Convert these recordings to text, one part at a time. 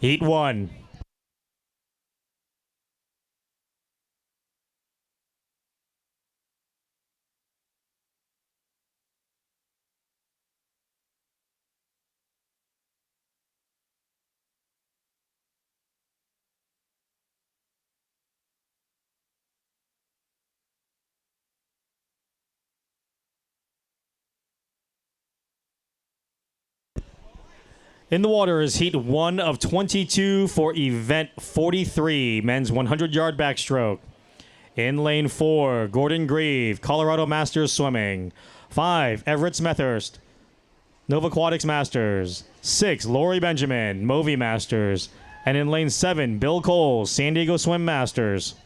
Heat 1. In the water is Heat 1 of 22 for Event 43, men's 100-yard backstroke. In lane 4, Gordon Grieve, Colorado Masters Swimming. 5, Everett Smethurst, Nova Aquatics Masters. 6, Lori Benjamin, Movi Masters. And in lane 7, Bill Cole, San Diego Swim Masters.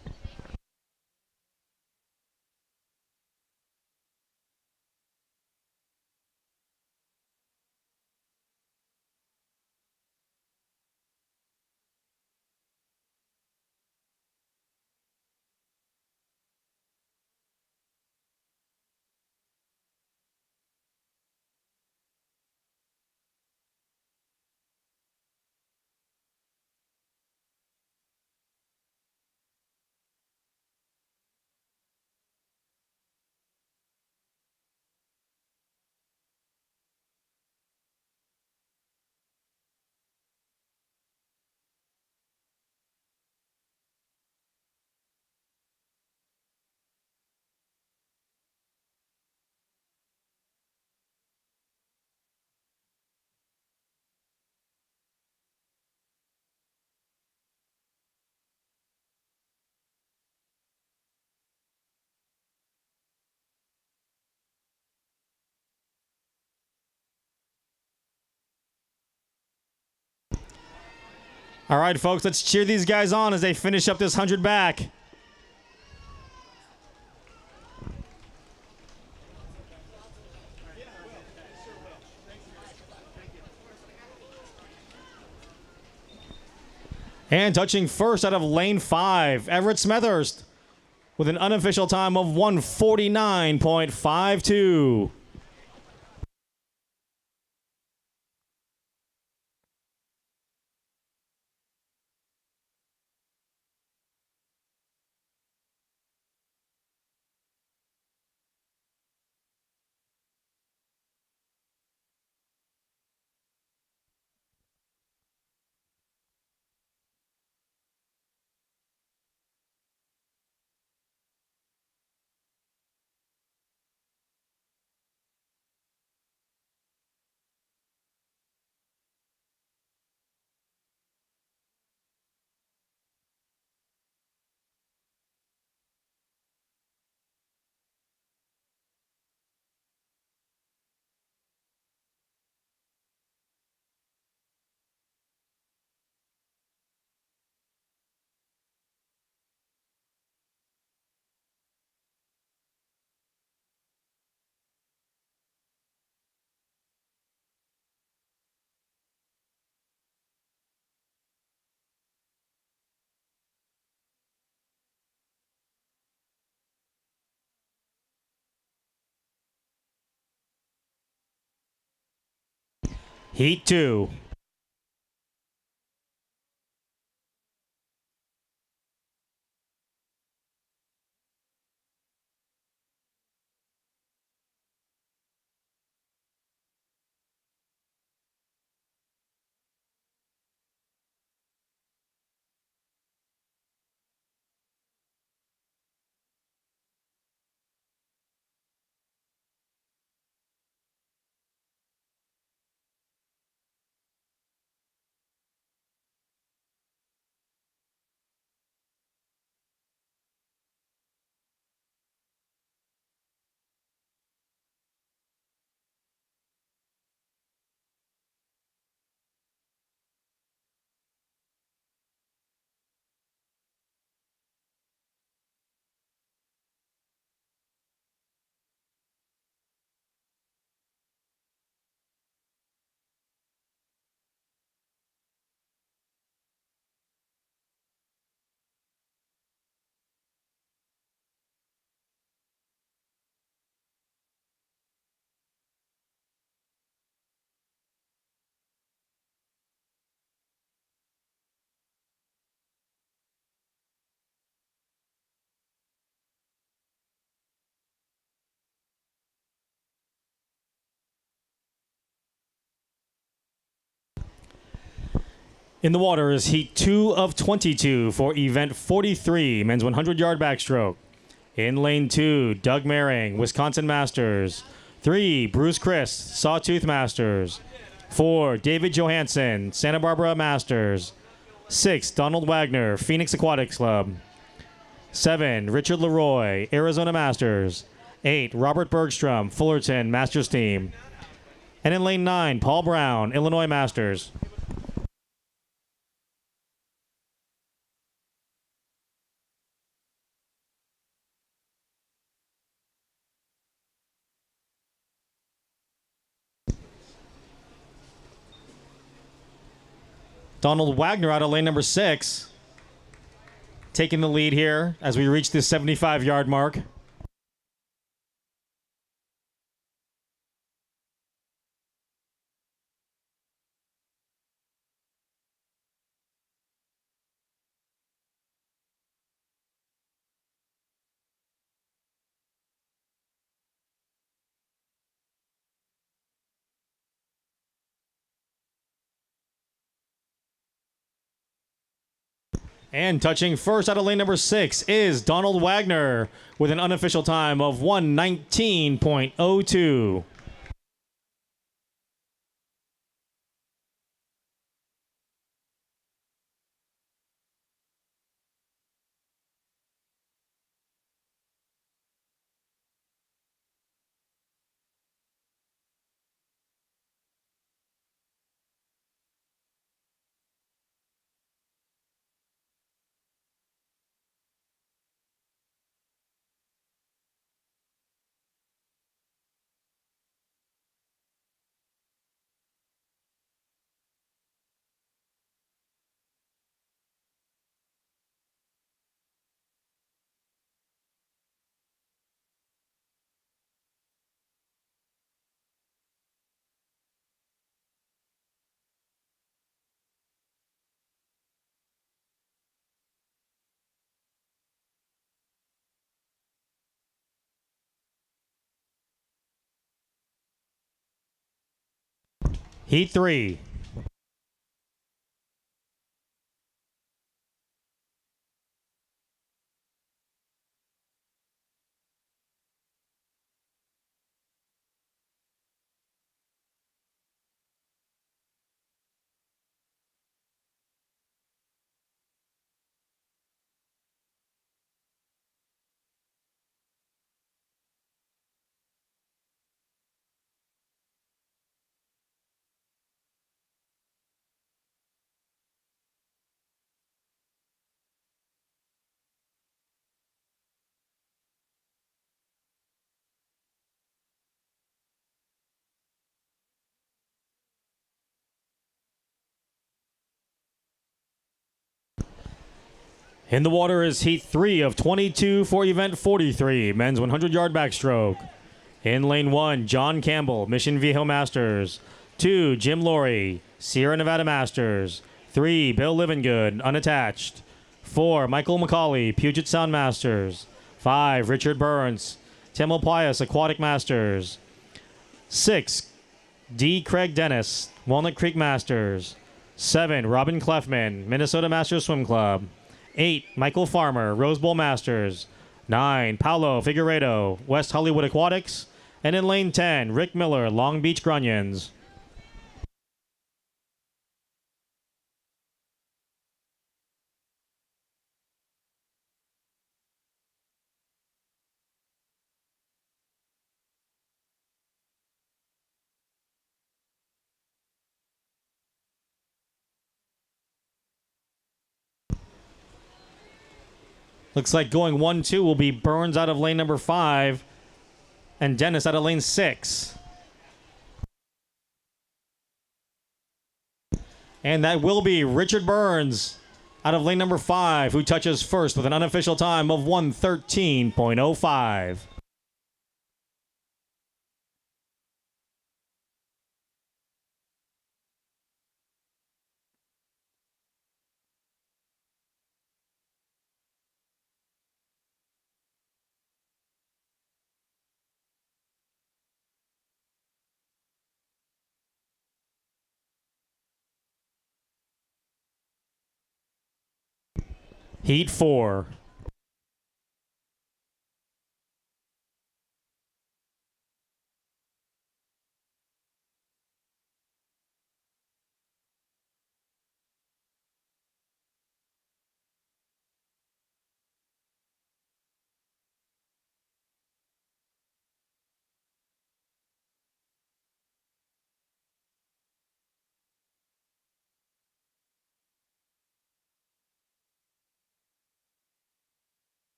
All right, folks, let's cheer these guys on as they finish up this 100 back. And touching first out of lane 5, Everett Smethurst with an unofficial time of 1:49.52. Heat 2. In the water is heat 2 of 22 for event 43, men's 100-yard backstroke. In lane 2, Doug Maring, Wisconsin Masters. 3, Bruce Christ, Sawtooth Masters. 4, David Johansson, Santa Barbara Masters. 6, Donald Wagner, Phoenix Aquatics Club. 7, Richard Leroy, Arizona Masters. 8, Robert Bergstrom, Fullerton Masters Team. And in lane 9, Paul Brown, Illinois Masters. Donald Wagner out of lane number 6, taking the lead here as we reach this 75-yard mark. And touching first out of lane number 6 is Donald Wagner with an unofficial time of 1:19.02. Heat 3. In the water is heat 3 of 22 for event 43, men's 100-yard backstroke. In lane 1, John Campbell, Mission Viejo Masters. 2, Jim Laurie, Sierra Nevada Masters. 3, Bill Livingood, unattached. 4, Michael McCauley, Puget Sound Masters. 5, Richard Burns, Tamalpais Aquatic Masters. 6, D. Craig Dennis, Walnut Creek Masters. 7, Robin Clefman, Minnesota Masters Swim Club. 8, Michael Farmer, Rose Bowl Masters. 9, Paulo Figueredo, West Hollywood Aquatics. And in lane 10, Rick Miller, Long Beach Grunions. Looks like going 1-2 will be Burns out of lane number 5 and Dennis out of lane 6. And that will be Richard Burns out of lane number 5, who touches first with an unofficial time of 1:13.05. Heat 4.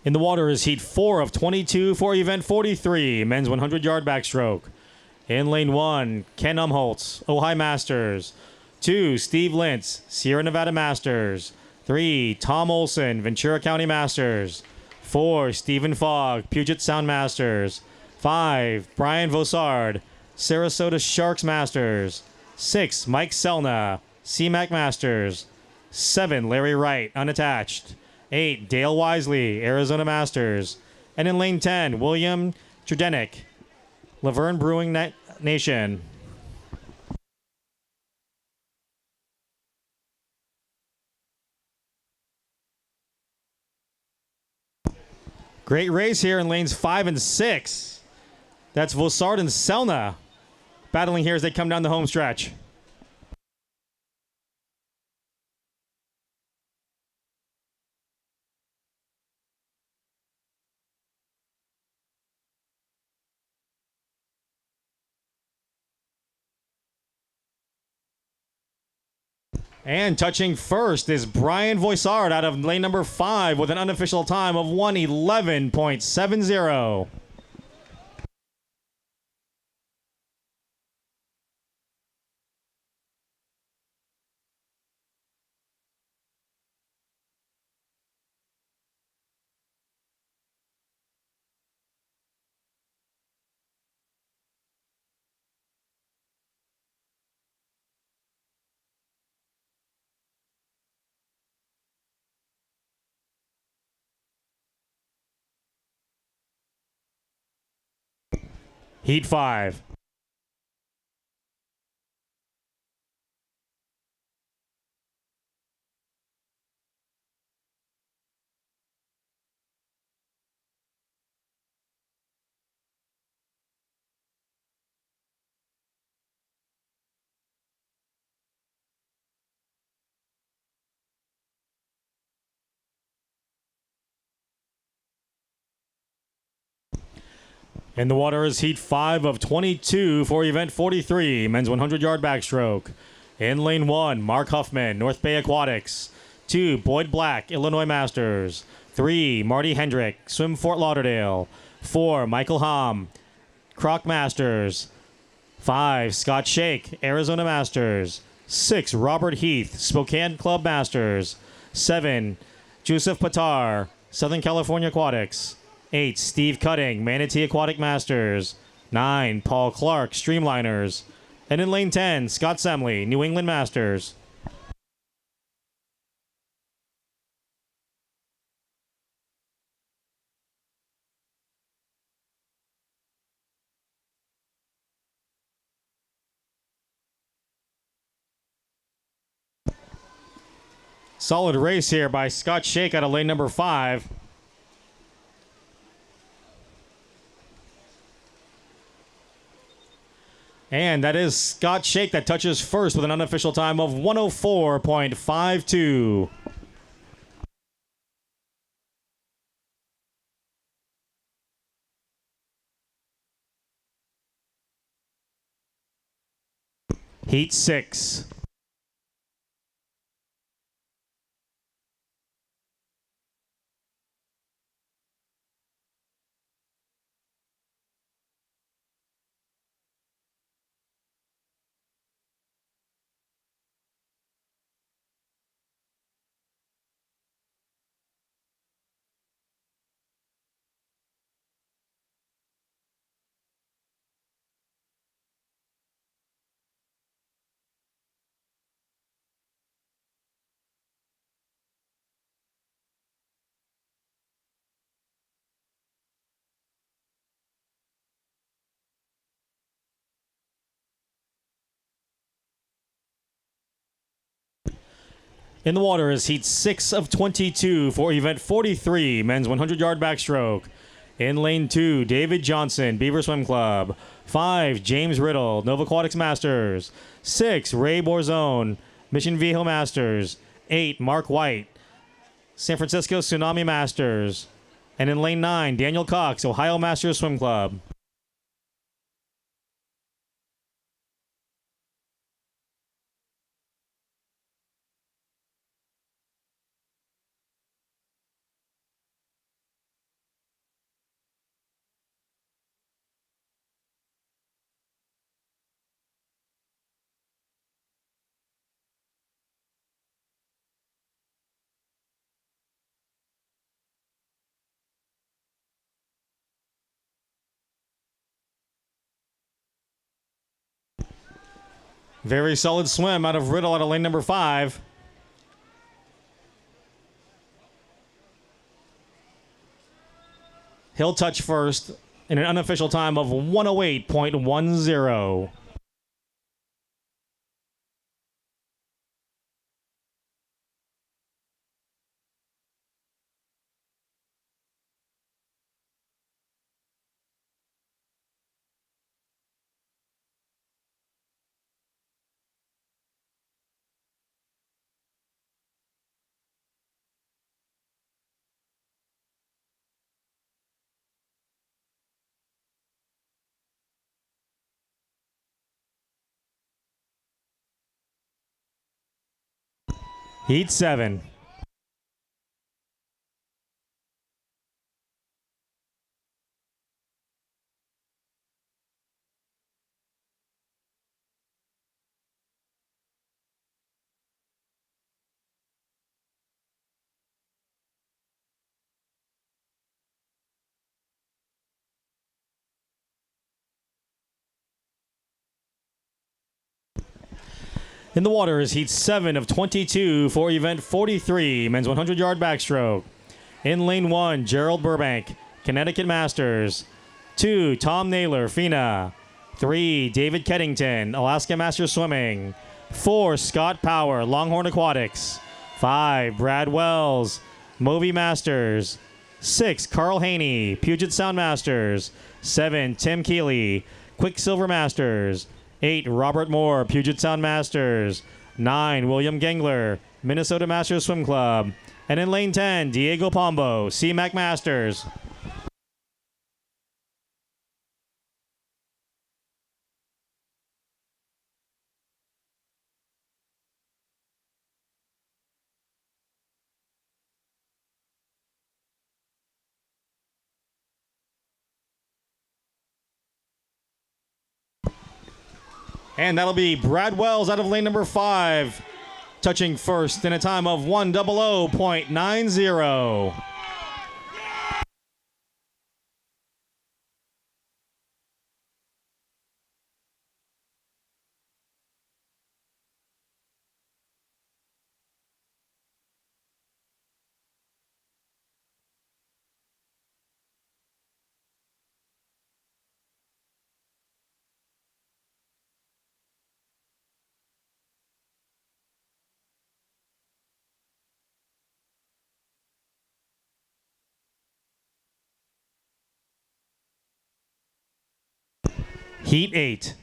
In the water is Heat 4 of 22 for Event 43, men's 100-yard backstroke. In lane 1, Ken Umholtz, Ojai Masters. 2, Steve Lintz, Sierra Nevada Masters. 3, Tom Olson, Ventura County Masters. 4, Stephen Fogg, Puget Sound Masters. 5, Brian Vossard, Sarasota Sharks Masters. 6, Mike Selna, CMAC Masters. 7, Larry Wright, unattached. 8, Dale Wisely, Arizona Masters. And in lane 10, William Trudenik, Laverne Brewing Nation. Great race here in lanes 5 and 6. That's Vossard and Selna battling here as they come down the home stretch. And touching first is Brian Voissard out of lane number 5 with an unofficial time of 1:11.70. Heat 5. In the water is Heat 5 of 22 for Event 43, men's 100-yard backstroke. In lane 1, Mark Huffman, North Bay Aquatics. 2, Boyd Black, Illinois Masters. 3, Marty Hendrick, Swim Fort Lauderdale. 4, Michael Hom, Croc Masters. 5, Scott Shake, Arizona Masters. 6, Robert Heath, Spokane Club Masters. 7, Joseph Patar, Southern California Aquatics. 8, Steve Cutting, Manatee Aquatic Masters. 9, Paul Clark, Streamliners. And in lane 10, Scott Semley, New England Masters. Solid race here by Scott Shake out of lane number 5. And that is Scott Shake that touches first with an unofficial time of 104.52. Heat 6. In the water is heat 6 of 22 for event 43, men's 100-yard backstroke. In lane 2, David Johnson, Beaver Swim Club. 5, James Riddle, Nova Aquatics Masters. 6, Ray Borzone, Mission Viejo Masters. 8, Mark White, San Francisco Tsunami Masters. And in lane 9, Daniel Cox, Ohio Masters Swim Club. Very solid swim out of Riddle out of lane number 5. He'll touch first in an unofficial time of 108.10. Heat 7. In the water is heat 7 of 22 for event 43, men's 100-yard backstroke. In lane 1, Gerald Burbank, Connecticut Masters. 2, Tom Naylor, FINA. 3, David Keddington, Alaska Masters Swimming. 4, Scott Power, Longhorn Aquatics. 5, Brad Wells, Movi Masters. 6, Carl Haney, Puget Sound Masters. 7, Tim Keeley, Quicksilver Masters. 8, Robert Moore, Puget Sound Masters. 9, William Gengler, Minnesota Masters Swim Club. And in lane 10, Diego Pombo, CMAC Masters. And that'll be Brad Wells out of lane number 5, touching first in a time of 1:00.90. Heat 8.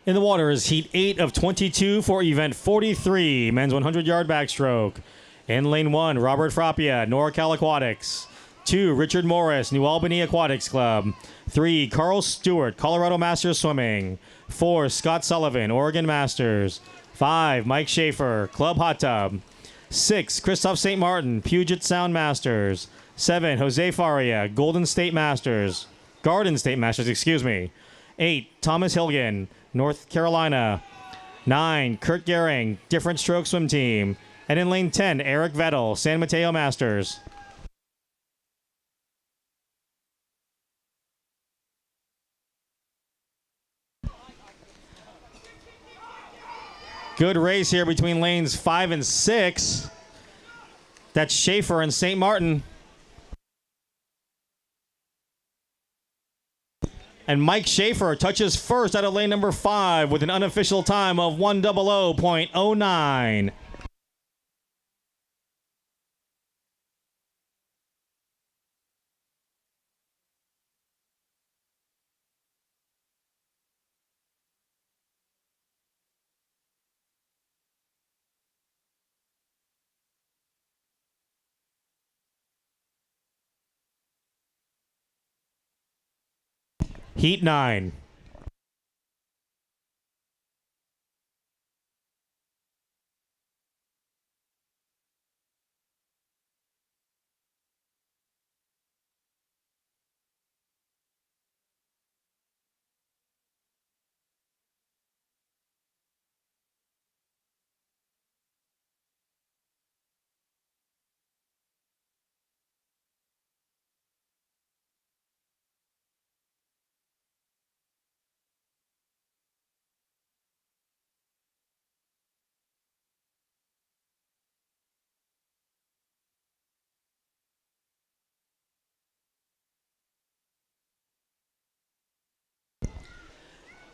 In the water is heat 8 of 22 for event 43, men's 100-yard backstroke. In lane 1, Robert Frappia, NorCal Aquatics. 2, Richard Morris, New Albany Aquatics Club. 3, Carl Stewart, Colorado Masters Swimming. 4, Scott Sullivan, Oregon Masters. 5, Mike Schaefer, Club Hot Tub. 6, Christoph St. Martin, Puget Sound Masters. 7, Jose Faria, Garden State Masters, 8, Thomas Hilgen, North Carolina. 9, Kurt Gehring, Different Stroke Swim Team. And in lane 10, Eric Vettel, San Mateo Masters. Good race here between lanes 5 and 6. That's Schaefer and St. Martin. And Mike Schaefer touches first out of lane number 5 with an unofficial time of 1:00.09. Heat 9.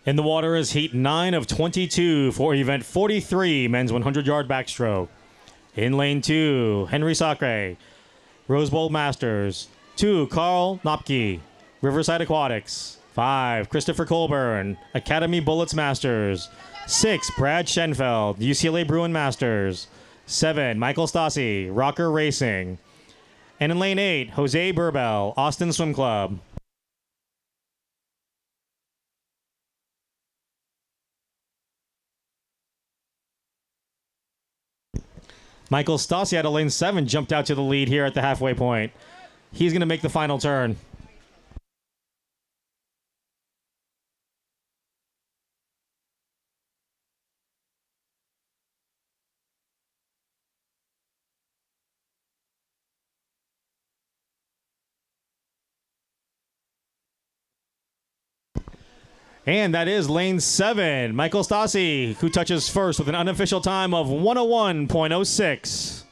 In the water is heat 9 of 22 for event 43, men's 100-yard backstroke. In lane 2, Henry Sacre, Rose Bowl Masters. 2, Carl Knopke, Riverside Aquatics. 5, Christopher Colburn, Academy Bullets Masters. 6, Brad Schenfeld, UCLA Bruin Masters. 7, Michael Stassi, Rocker Racing. And in lane 8, Jose Burbell, Austin Swim Club. Michael Stassi out of lane 7 jumped out to the lead here at the halfway point. He's going to make the final turn. And that is lane 7, Michael Stassi, who touches first with an unofficial time of 1:01.06.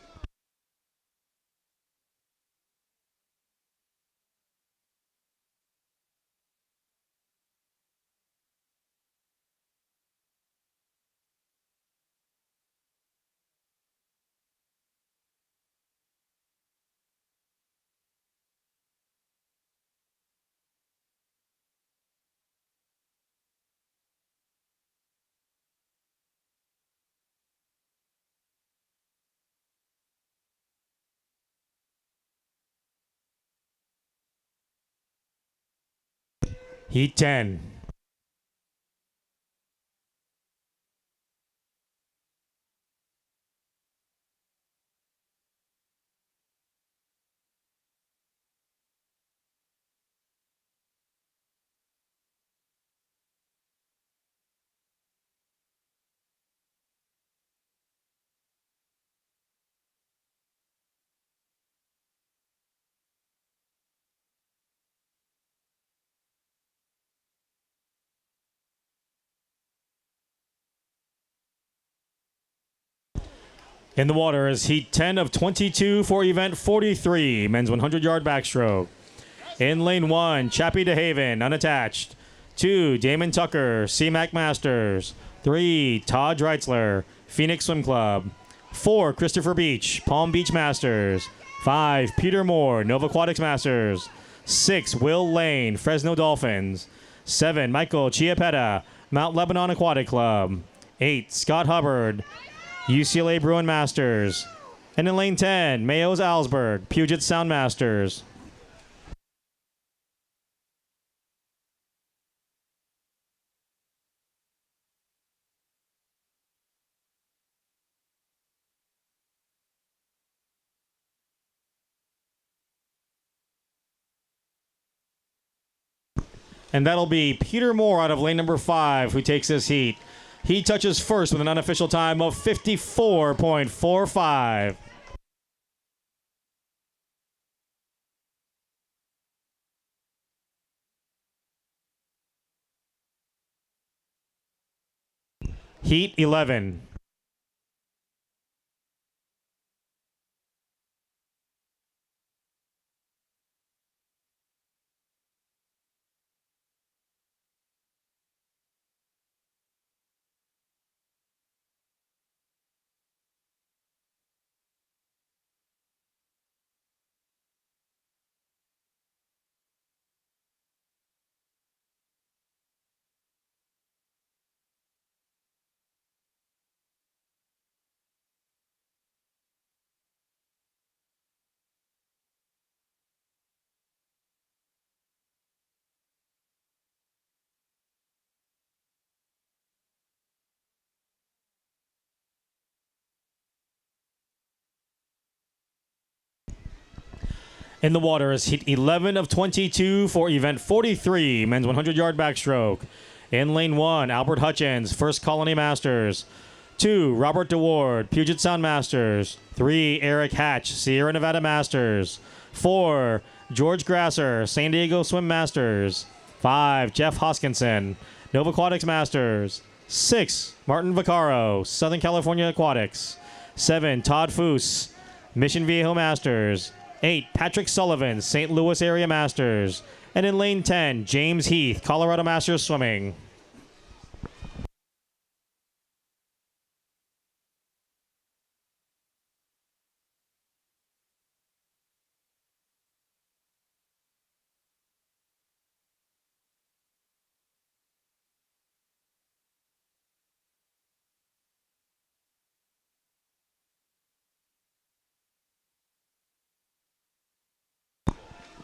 Heat 10. In the water is heat 10 of 22 for event 43, men's 100-yard backstroke. In lane 1, Chappie DeHaven, unattached. 2, Damon Tucker, CMAC Masters. 3, Todd Dreitzler, Phoenix Swim Club. 4, Christopher Beach, Palm Beach Masters. 5, Peter Moore, Nova Aquatics Masters. 6, Will Lane, Fresno Dolphins. 7, Michael Chiapetta, Mount Lebanon Aquatic Club. 8, Scott Hubbard, UCLA Bruin Masters. And in lane 10, Mayo's Alsberg, Puget Sound Masters. And that'll be Peter Moore out of lane number 5 who takes this heat. He touches first with an unofficial time of 54.45. Heat 11. In the water is heat 11 of 22 for event 43, men's 100-yard backstroke. In lane 1, Albert Hutchins, First Colony Masters. 2, Robert DeWard, Puget Sound Masters. 3, Eric Hatch, Sierra Nevada Masters. 4, George Grasser, San Diego Swim Masters. 5, Jeff Hoskinson, Nova Aquatics Masters. 6, Martin Vaccaro, Southern California Aquatics. 7, Todd Foose, Mission Viejo Masters. 8, Patrick Sullivan, St. Louis Area Masters. And in lane 10, James Heath, Colorado Masters Swimming.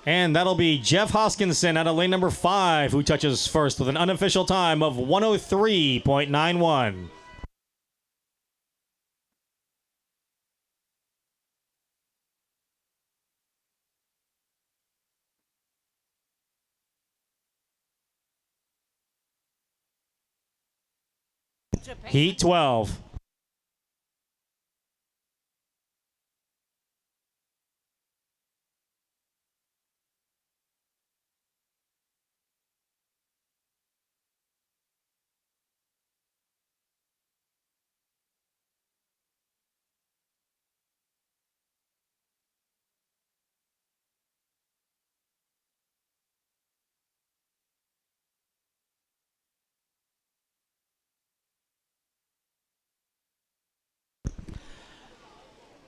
And that'll be Jeff Hoskinson out of lane number 5, who touches first with an unofficial time of 103.91. Heat 12.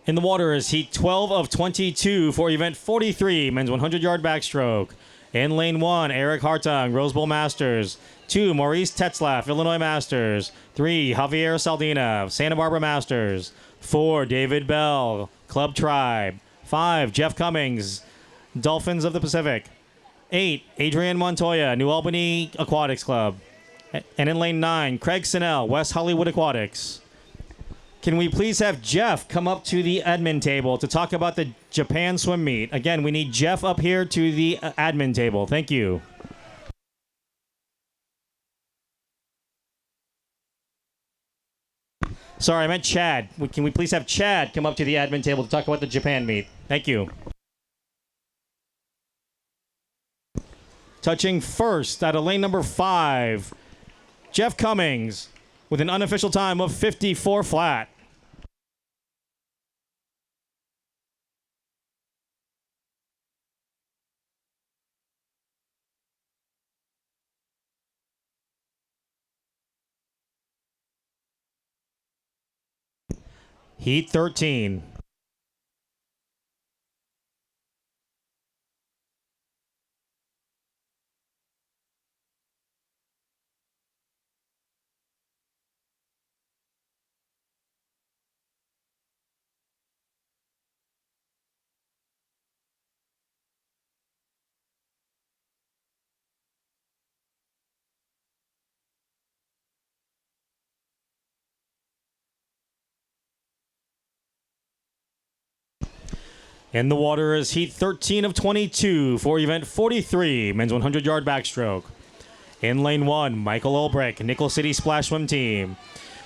In the water is heat 12 of 22 for event 43, men's 100-yard backstroke. In lane 1, Eric Hartung, Rose Bowl Masters. 2, Maurice Tetzlaff, Illinois Masters. 3, Javier Saldina, Santa Barbara Masters. 4, David Bell, Club Tribe. 5, Jeff Cummings, Dolphins of the Pacific. 8, Adrian Montoya, New Albany Aquatics Club. And in lane 9, Craig Sinnell, West Hollywood Aquatics. Can we please have Jeff come up to the admin table to talk about the Japan swim meet? Again, we need Jeff up here to the admin table. Thank you. Sorry, I meant Chad. Can we please have Chad come up to the admin table to talk about the Japan meet? Thank you. Touching first out of lane number 5, Jeff Cummings with an unofficial time of 54 flat. Heat 13. In the water is heat 13 of 22 for event 43, men's 100-yard backstroke. In lane 1, Michael Ulbrich, Nickel City Splash Swim Team.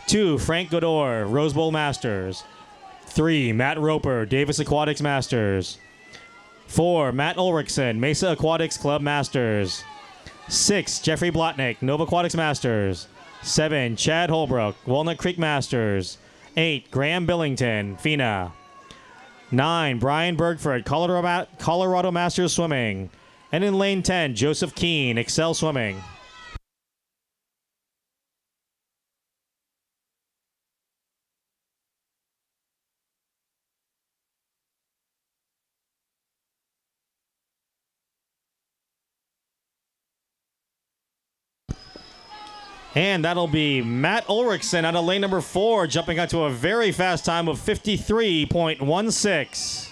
2, Frank Godor, Rose Bowl Masters. 3, Matt Roper, Davis Aquatics Masters. 4, Matt Ulrichsen, Mesa Aquatics Club Masters. 6, Jeffrey Blotnick, Nova Aquatics Masters. 7, Chad Holbrook, Walnut Creek Masters. 8, Graham Billington, FINA. 9, Brian Bergford, Colorado Masters Swimming. And in lane 10, Joseph Keene, Excel Swimming. And that'll be Matt Ulrichsen out of lane number 4, jumping out to a very fast time of 53.16.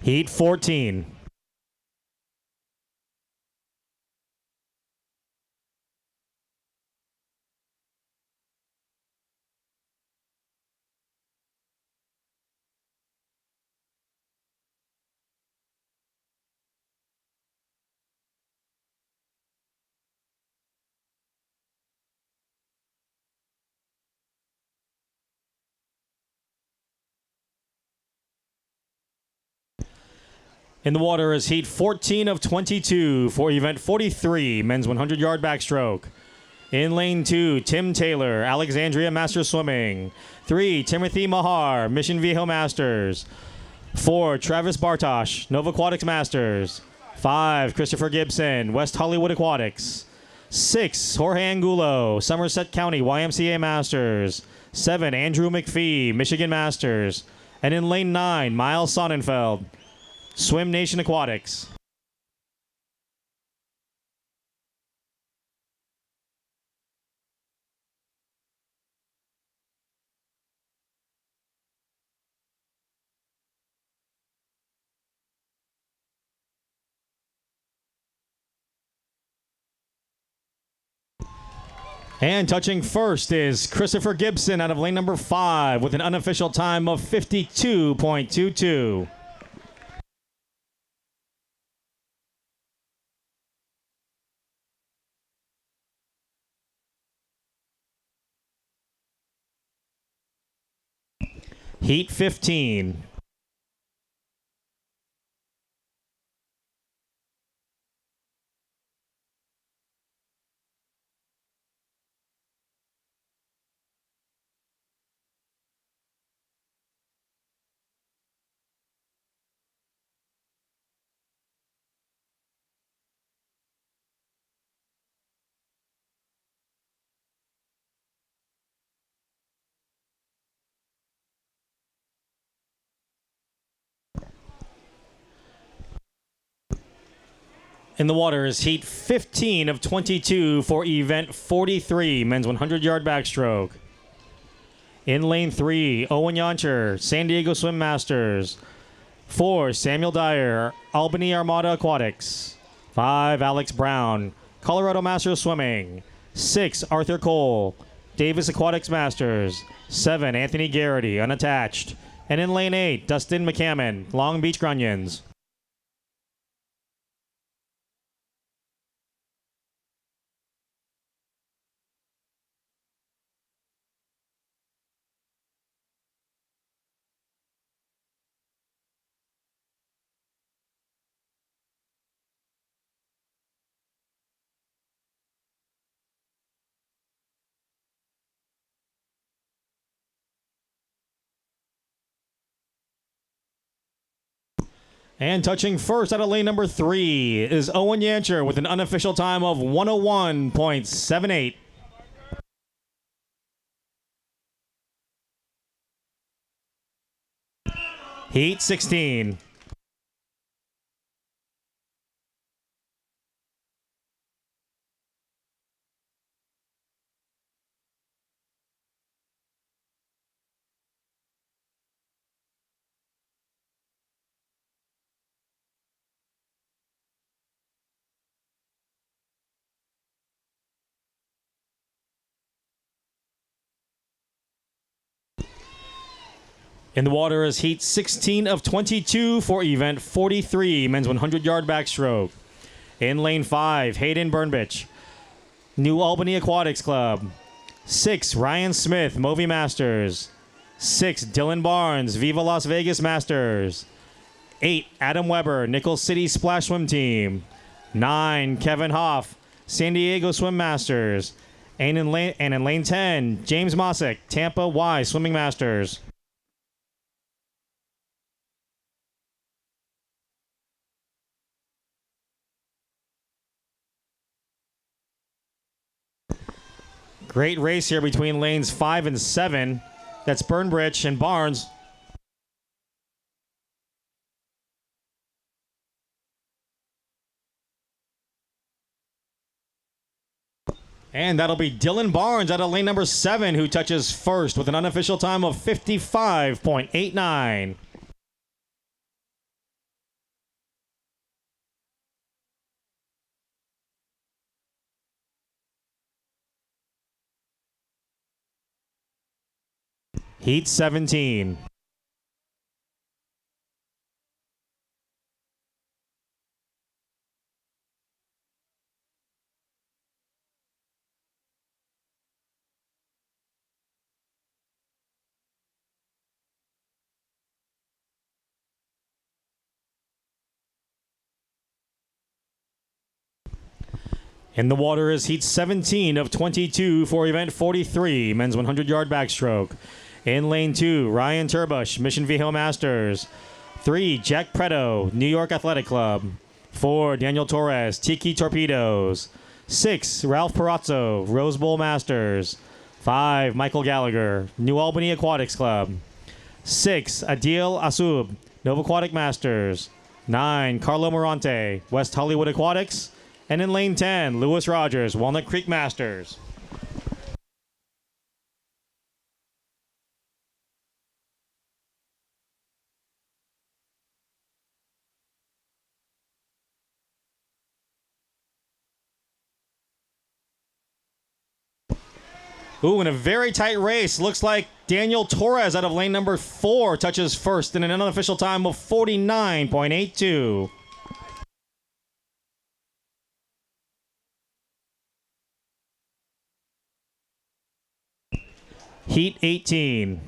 Heat 14. In the water is heat 14 of 22 for event 43, men's 100-yard backstroke. In lane 2, Tim Taylor, Alexandria Masters Swimming. 3, Timothy Mahar, Mission Viejo Masters. 4, Travis Bartosh, Nova Aquatics Masters. 5, Christopher Gibson, West Hollywood Aquatics. 6, Jorge Angulo, Somerset County YMCA Masters. 7, Andrew McPhee, Michigan Masters. And in lane 9, Miles Sonnenfeld, Swim Nation Aquatics. And touching first is Christopher Gibson out of lane number 5 with an unofficial time of 52.22. Heat 15. In the water is heat 15 of 22 for event 43, men's 100-yard backstroke. In lane 3, Owen Yoncher, San Diego Swim Masters. 4, Samuel Dyer, Albany Armada Aquatics. 5, Alex Brown, Colorado Masters Swimming. 6, Arthur Cole, Davis Aquatics Masters. 7, Anthony Garrity, unattached. And in lane 8, Dustin McCammon, Long Beach Grunions. And touching first out of lane number 3 is Owen Yancher with an unofficial time of 101.78. Heat 16. In the water is heat 16 of 22 for event 43, men's 100-yard backstroke. In lane 5, Hayden Burnbitch, New Albany Aquatics Club. 6, Ryan Smith, Movi Masters. 6, Dylan Barnes, Viva Las Vegas Masters. 8, Adam Weber, Nickel City Splash Swim Team. 9, Kevin Hoff, San Diego Swim Masters. And in lane 10, James Mossick, Tampa Y Swimming Masters. Great race here between lanes 5 and 7. That's Burnbridge and Barnes. And that'll be Dylan Barnes out of lane number 7, who touches first with an unofficial time of 55.89. Heat 17. In the water is heat 17 of 22 for event 43, men's 100-yard backstroke. In lane 2, Ryan Turbush, Mission Viejo Masters. 3, Jack Preto, New York Athletic Club. 4, Daniel Torres, Tiki Torpedoes. 6, Ralph Perazzo, Rose Bowl Masters. 5, Michael Gallagher, New Albany Aquatics Club. 6, Adil Asub, Nova Aquatic Masters. 9, Carlo Morante, West Hollywood Aquatics. And in lane 10, Lewis Rogers, Walnut Creek Masters. Ooh, in a very tight race. Looks like Daniel Torres out of lane number 4 touches first in an unofficial time of 49.82. Heat 18.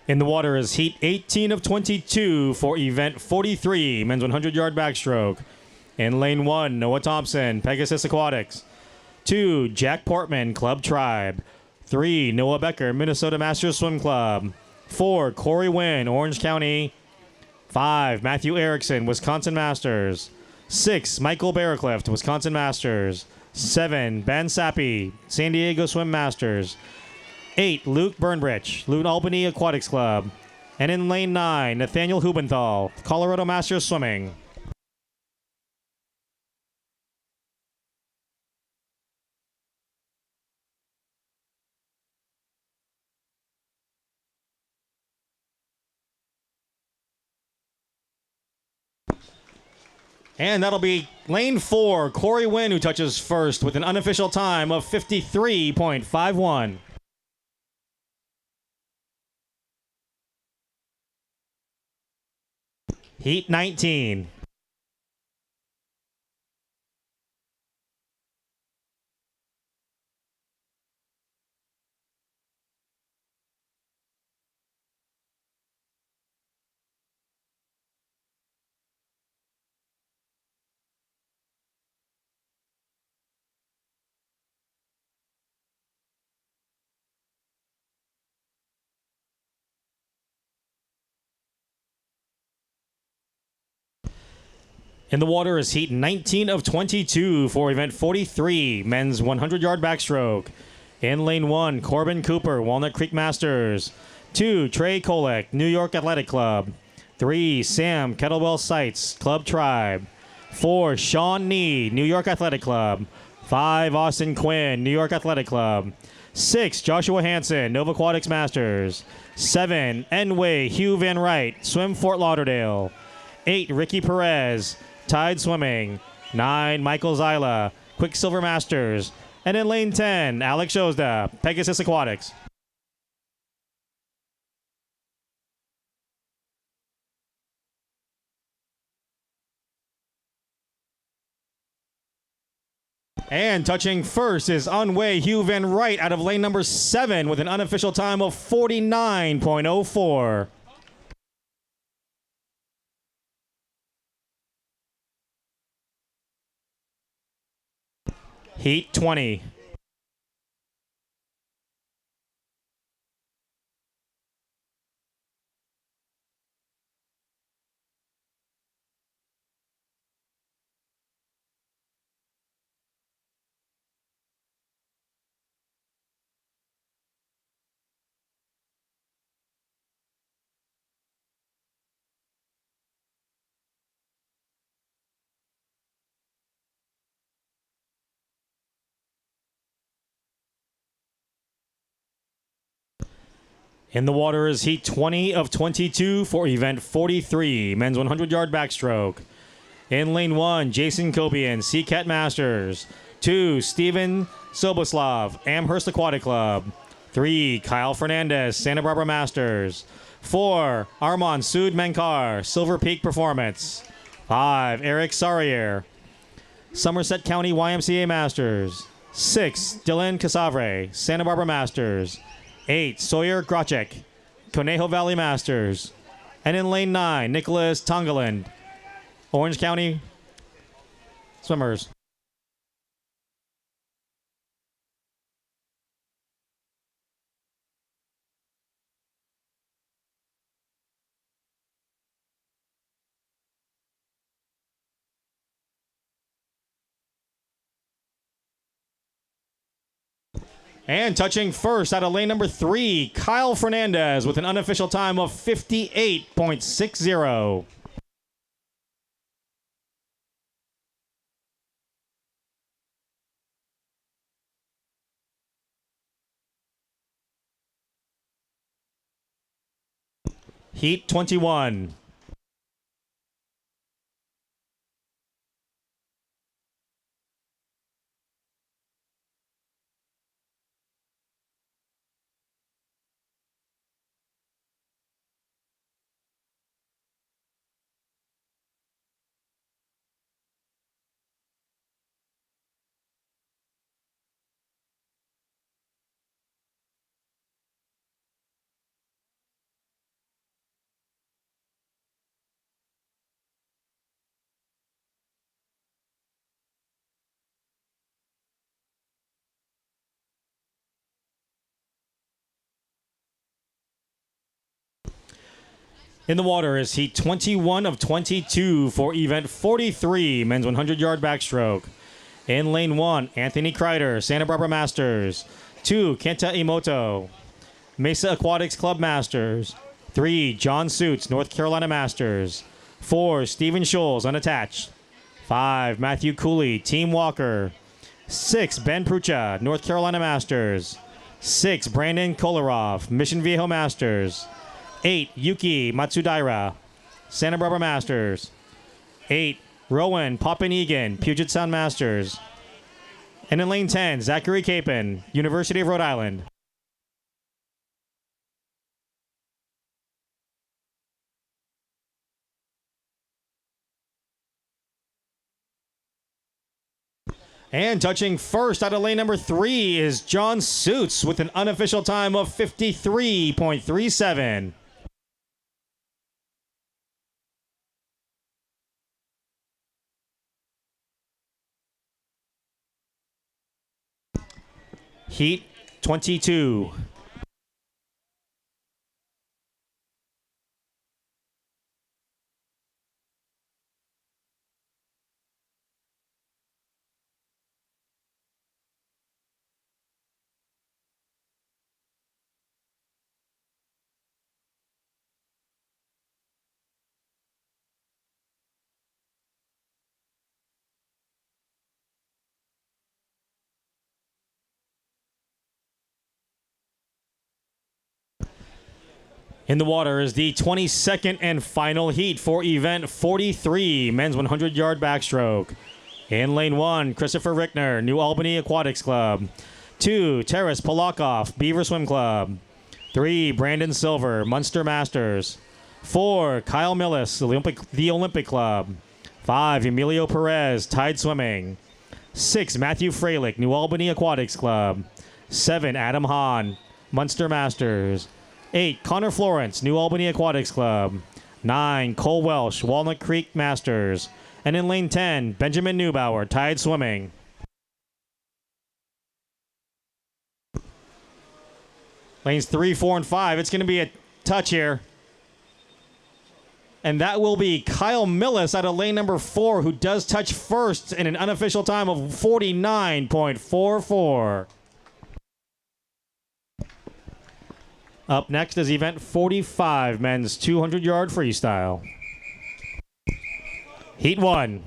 In the water is heat 18 of 22 for event 43, men's 100-yard backstroke. In lane 1, Noah Thompson, Pegasus Aquatics. 2, Jack Portman, Club Tribe. 3, Noah Becker, Minnesota Masters Swim Club. 4, Corey Wynn, Orange County. 5, Matthew Erickson, Wisconsin Masters. 6, Michael Barracliff, Wisconsin Masters. 7, Ben Sappi, San Diego Swim Masters. 8, Luke Burnbridge, New Albany Aquatics Club. And in lane 9, Nathaniel Hubenthal, Colorado Masters Swimming. And that'll be lane 4, Corey Wynn, who touches first with an unofficial time of 53.51. Heat 19. In the water is heat 19 of 22 for event 43, men's 100-yard backstroke. In lane 1, Corbin Cooper, Walnut Creek Masters. 2, Trey Kolek, New York Athletic Club. 3, Sam Kettlewell Sights, Club Tribe. 4, Sean Nee, New York Athletic Club. 5, Austin Quinn, New York Athletic Club. 6, Joshua Hansen, Nova Aquatics Masters. 7, Enway Hugh Van Wright, Swim Fort Lauderdale. 8, Ricky Perez, Tide Swimming. 9, Michael Zyla, Quicksilver Masters. And in lane 10, Alex Shozda, Pegasus Aquatics. And touching first is Unway Hugh Van Wright out of lane number 7 with an unofficial time of 49.04. Heat 20. In the water is heat 20 of 22 for event 43, men's 100-yard backstroke. In lane 1, Jason Kobian, Seacat Masters. 2, Steven Soboslav, Amherst Aquatic Club. 3, Kyle Fernandez, Santa Barbara Masters. 4, Armand Sood Menkar, Silver Peak Performance. 5, Eric Sarrier, Somerset County YMCA Masters. 6, Dylan Casavre, Santa Barbara Masters. 8, Sawyer Grachek, Conejo Valley Masters. And in lane 9, Nicholas Tongaland, Orange County Swimmers. And touching first out of lane number 3, Kyle Fernandez with an unofficial time of 58.60. Heat 21. In the water is heat 21 of 22 for event 43, men's 100-yard backstroke. In lane 1, Anthony Kreider, Santa Barbara Masters. 2, Kenta Imoto, Mesa Aquatics Club Masters. 3, John Suits, North Carolina Masters. 4, Stephen Scholes, unattached. 5, Matthew Cooley, Team Walker. 6, Ben Prucha, North Carolina Masters. 6, Brandon Kolarov, Mission Viejo Masters. 8, Yuki Matsudaira, Santa Barbara Masters. 8, Rowan Poppin Egan, Puget Sound Masters. And in lane 10, Zachary Capon, University of Rhode Island. And touching first out of lane number 3 is John Suits with an unofficial time of 53.37. Heat 22. In the water is the 22nd and final heat for event 43, men's 100-yard backstroke. In lane 1, Christopher Rickner, New Albany Aquatics Club. 2, Taras Polakov, Beaver Swim Club. 3, Brandon Silver, Munster Masters. 4, Kyle Millis, the Olympic Club. 5, Emilio Perez, Tide Swimming. 6, Matthew Freilich, New Albany Aquatics Club. 7, Adam Hahn, Munster Masters. 8, Connor Florence, New Albany Aquatics Club. 9, Cole Welsh, Walnut Creek Masters. And in lane 10, Benjamin Neubauer, Tide Swimming. Lanes 3, 4, and 5, it's going to be a touch here. And that will be Kyle Millis out of lane number 4, who does touch first in an unofficial time of 49.44. Up next is event 45, men's 200-yard freestyle. Heat 1.